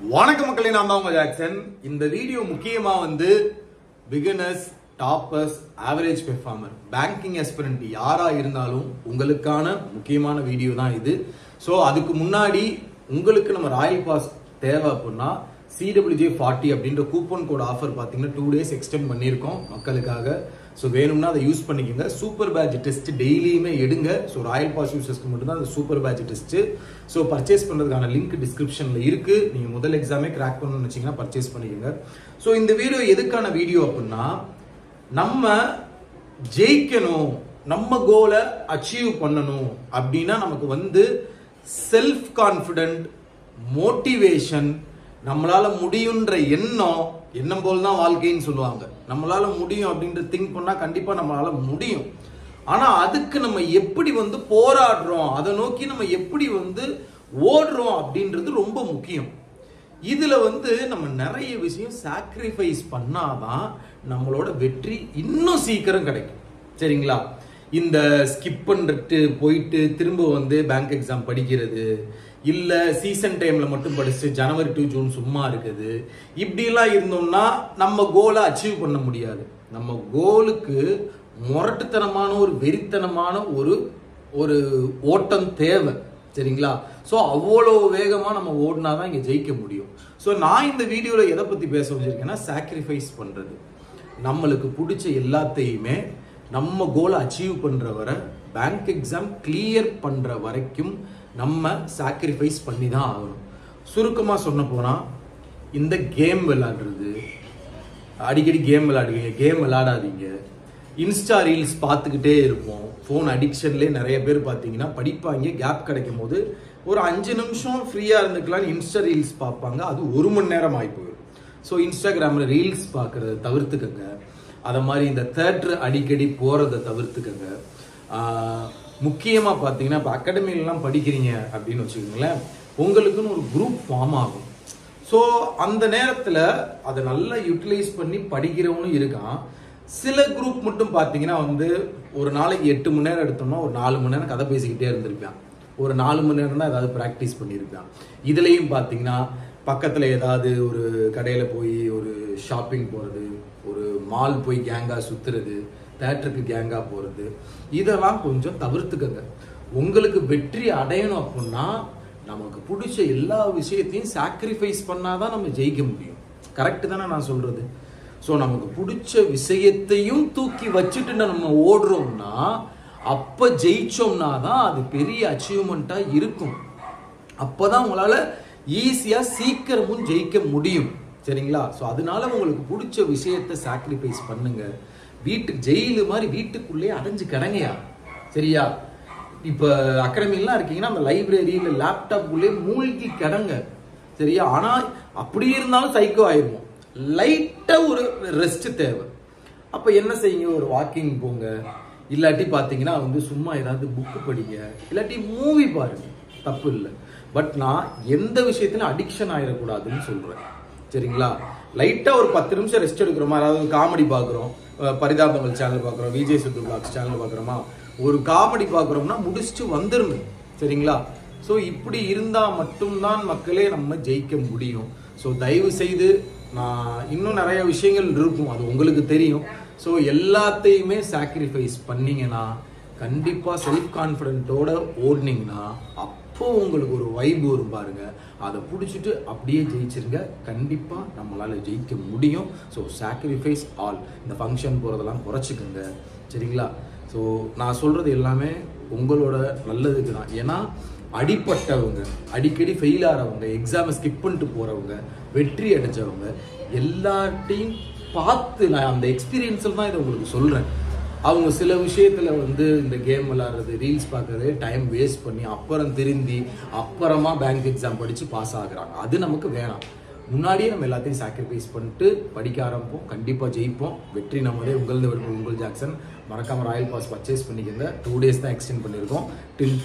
வணக்கம் மக்களே, நான் தான் உங்க ஜாக்சன். இந்த வீடியோ முக்கியமா beginners, toppers, average performer, banking aspirant யாரா இருந்தாலும் உங்களுக்கான முக்கியமான வீடியோ தான் இது. ஸோ அதுக்கு முன்னாடி உங்களுக்கு நம்ம ராயல் பாஸ் தேவை அப்படின்னா CWJ40 அப்படின்ற கூப்பன் கோட் ஆஃபர் பார்த்தீங்கன்னா 2 days எக்ஸ்டெண்ட் பண்ணியிருக்கோம் மக்களுக்காக. ஸோ வேணும்னா அதை யூஸ் பண்ணிக்கோங்க. சூப்பர் பேட்ச் டெஸ்ட் டெய்லியுமே எடுங்க. ஸோ ராயல் பாஸ் யூசர்ஸ்க்கு மட்டும்தான் அந்த super patch test. So purchase பண்ணுறதுக்கான லிங்க் டிஸ்கிரிப்ஷனில் இருக்கு. நீங்கள் முதல் எக்ஸாமே கிராக் பண்ணணும்னு வச்சிங்கன்னா பர்ச்சேஸ் பண்ணிக்கோங்க. ஸோ இந்த வீடியோ எதுக்கான வீடியோ அப்படின்னா, நம்ம ஜெயிக்கணும், நம்ம கோலை அச்சீவ் பண்ணணும் அப்படின்னா நமக்கு செல்ஃப் கான்ஃபிடென்ட், மோட்டிவேஷன், நம்மளால முடியுன்ற எண்ணம் போல் தான் வாழ்க்கைன்னு சொல்லுவாங்க. நம்மளால முடியும் அப்படின்ற திங்க் பண்ணா கண்டிப்பா நம்மளால முடியும். ஆனா அதுக்கு நம்ம எப்படி போராடுறோம், அதை நோக்கி நம்ம எப்படி ஓடுறோம் அப்படின்றது ரொம்ப முக்கியம். இதுல நம்ம நிறைய விஷயம் சாக்ரிஃபைஸ் பண்ணாதான் நம்மளோட வெற்றி இன்னும் சீக்கிரம் கிடைக்கும். சரிங்களா? இந்த ஸ்கிப் பண்ணிட்டு போயிட்டு திரும்ப பேங்க் எக்ஸாம் படிக்கிறது, இல்ல சீசன் டைம்ல மட்டும் படிச்சு ஜனவரி டு ஜூன் சும்மா இருக்குது, இப்படிலாம் இருந்தோம்னா நம்ம கோலை அச்சீவ் பண்ண முடியாது. நம்ம கோலுக்கு முரட்டுத்தனமான ஒரு வெறித்தனமான ஒரு ஓட்டம் தேவை. சரிங்களா? ஸோ அவ்வளோ வேகமா நம்ம ஓடினாதான் இங்க ஜெயிக்க முடியும். ஸோ நான் இந்த வீடியோல எதை பத்தி பேச வச்சிருக்கேன்னா, சாக்ரிஃபைஸ் பண்றது. நம்மளுக்கு பிடிச்ச எல்லாத்தையுமே நம்ம கோலை அச்சீவ் பண்ற வரை, பேங்க் எக்ஸாம் கிளியர் பண்ற வரைக்கும் நம்ம சாக்ரிஃபைஸ் பண்ணி தான் ஆகணும். சுருக்கமா சொன்ன போனா, இந்த கேம் விளையாடுறது, அடிக்கடி கேம் விளையாடுவீங்க, கேம் விளையாடாதீங்க. இன்ஸ்டா ரீல்ஸ் பார்த்துக்கிட்டே இருப்போம். ஃபோன் அடிக்ஷன்லேயே நிறைய பேர் பார்த்தீங்கன்னா படிப்பாங்க, கேப் கிடைக்கும் போது ஒரு 5 நிமிஷம் ஃப்ரீயாக இருந்துக்கலாம்னு இன்ஸ்டா ரீல்ஸ் பார்ப்பாங்க. அது 1 மணி நேரம் ஆகி போயிடும். ஸோ இன்ஸ்டாகிராமில் ரீல்ஸ் பார்க்குறத தவிர்த்துக்கங்க. அதை மாதிரி இந்த தேட்டர் அடிக்கடி போகிறத தவிர்த்துக்கங்க. முக்கியமாக பார்த்தீங்கன்னா, இப்போ அகாடமிலாம் படிக்கிறீங்க அப்படின்னு வச்சுக்கோங்களேன், உங்களுக்குன்னு ஒரு குரூப் ஃபார்ம் ஆகும். ஸோ அந்த நேரத்தில் அதை நல்லா யூட்டிலைஸ் பண்ணி படிக்கிறவனும் இருக்கான். சில குரூப் மட்டும் பார்த்தீங்கன்னா ஒரு நாளைக்கு 8 மணி நேரம் எடுத்தோம்னா ஒரு 4 மணி நேரம் கதை பேசிக்கிட்டே இருந்திருப்பான். ஒரு 4 மணி நேரம் தான் ஏதாவது ப்ராக்டிஸ் பண்ணியிருப்பான். இதுலேயும் பார்த்தீங்கன்னா பக்கத்தில் ஏதாவது ஒரு கடையில் போய் ஒரு ஷாப்பிங் போகிறது, ஒரு மால் போய் கேங்காக சுற்றுறது, தேட்டருக்கு கேங்காக போகிறது, இதெல்லாம் கொஞ்சம் தவிர்த்துக்கங்க. உங்களுக்கு வெற்றி அடையணும் அப்படின்னா நமக்கு பிடிச்ச எல்லா விஷயத்தையும் சாக்ரிஃபைஸ் பண்ணாதான் நம்ம ஜெயிக்க முடியும். கரெக்டு தானே நான் சொல்றது? ஸோ நமக்கு பிடிச்ச விஷயத்தையும் தூக்கி வச்சுட்டு நம்ம ஓடுறோம்னா, அப்போ ஜெயிச்சோம்னா தான் அது பெரிய அச்சீவ்மெண்ட்டாக இருக்கும். அப்போதான் உங்களால ஈஸியா சீக்கிரமும் ஜெயிக்க முடியும். சரிங்களா? ஸோ அதனால உங்களுக்கு பிடிச்ச விஷயத்தை சாக்ரிஃபைஸ் பண்ணுங்க. வீட்டுக்கு ஜெயிலு மாதிரி வீட்டுக்குள்ளே அடைஞ்சு கிடங்கயா. சரியா? இப்போ அகாடமிலாம் இருக்கீங்கன்னா அந்த லைப்ரரியில லேப்டாப்புக்குள்ளே மூழ்கி கிடங்க. சரியா? ஆனா அப்படி இருந்தாலும் சைக்கோ ஆயிருவோம். லைட்டா ஒரு ரெஸ்ட் தேவை. அப்ப என்ன செய்யுங்க? ஒரு வாக்கிங் போங்க, இல்லாட்டி பாத்தீங்கன்னா சும்மா ஏதாவது புக்கு படிங்க, இல்லாட்டி மூவி பாருங்க, தப்பு இல்லை. பட் நான் எந்த விஷயத்திலும் அடிக்ஷன் ஆயிடக்கூடாதுன்னு சொல்றேன். சரிங்களா? லைட்டா ஒரு 10 நிமிஷம் ரெஸ்ட் எடுக்கிறோமா, அதாவது காமெடி பாக்குறோம், பரிதாபங்கள் சேனல் பாக்குறோம், விஜய் சுத்து பிளாக்ஸ் சேனல் பாக்குறோமா, ஒரு காமெடி பாக்குறோம்னா முடிச்சுட்டு வந்துருங்க. சரிங்களா? ஸோ இப்படி இருந்தா மட்டும்தான் மக்களே நம்ம ஜெயிக்க முடியும். ஸோ தயவு செய்து, நான் இன்னும் நிறைய விஷயங்கள் இருக்கும், அது உங்களுக்கு தெரியும். ஸோ எல்லாத்தையுமே சாக்ரிஃபைஸ் பண்ணீங்கன்னா, கண்டிப்பா செல்ஃப் கான்ஃபிடென்ட்டோட ஓடுனீங்கன்னா அப்போ உங்களுக்கு ஒரு வைப் வரும் பாருங்க. அதை பிடிச்சிட்டு அப்படியே ஜெயிச்சிருங்க. கண்டிப்பா நம்மளால ஜெயிக்க முடியும். So sacrifice all. இந்த ஃபங்க்ஷன் போறதெல்லாம் குறைச்சிக்கோங்க. சரிங்களா? ஸோ நான் சொல்றது எல்லாமே உங்களோட நல்லதுக்கு தான். ஏன்னா அடிப்பட்டவங்க, அடிக்கடி ஃபெயில் ஆகிறவங்க, எக்ஸாமை ஸ்கிப் பண்ணிட்டு போறவங்க, வெற்றி அடைஞ்சவங்க எல்லாத்தையும் பார்த்து நான் அந்த எக்ஸ்பீரியன்ஸில் தான் இதை உங்களுக்கு சொல்றேன். அவங்க சில விஷயத்துல இந்த கேம் விளையாடுறது, ரீல்ஸ் பார்க்கறது டைம் வேஸ்ட் பண்ணி அப்புறம் திருந்தி அப்புறமா பேங்க் எக்ஸாம் படிச்சு பாஸ் ஆகுறாங்க. அது நமக்கு வேணாம். முன்னாடியே நம்ம எல்லாத்தையும் சாக்ரிஃபைஸ் பண்ணிட்டு படிக்க ஆரம்பிப்போம். கண்டிப்பா ஜெயிப்போம். வெற்றி நம்மளே. உங்கள் ஜாக்சன். மறக்காம ராயல் பாஸ் பர்ச்சேஸ் பண்ணிக்கங்க. 2 days தான் எக்ஸ்டெண்ட் பண்ணியிருக்கோம். டில்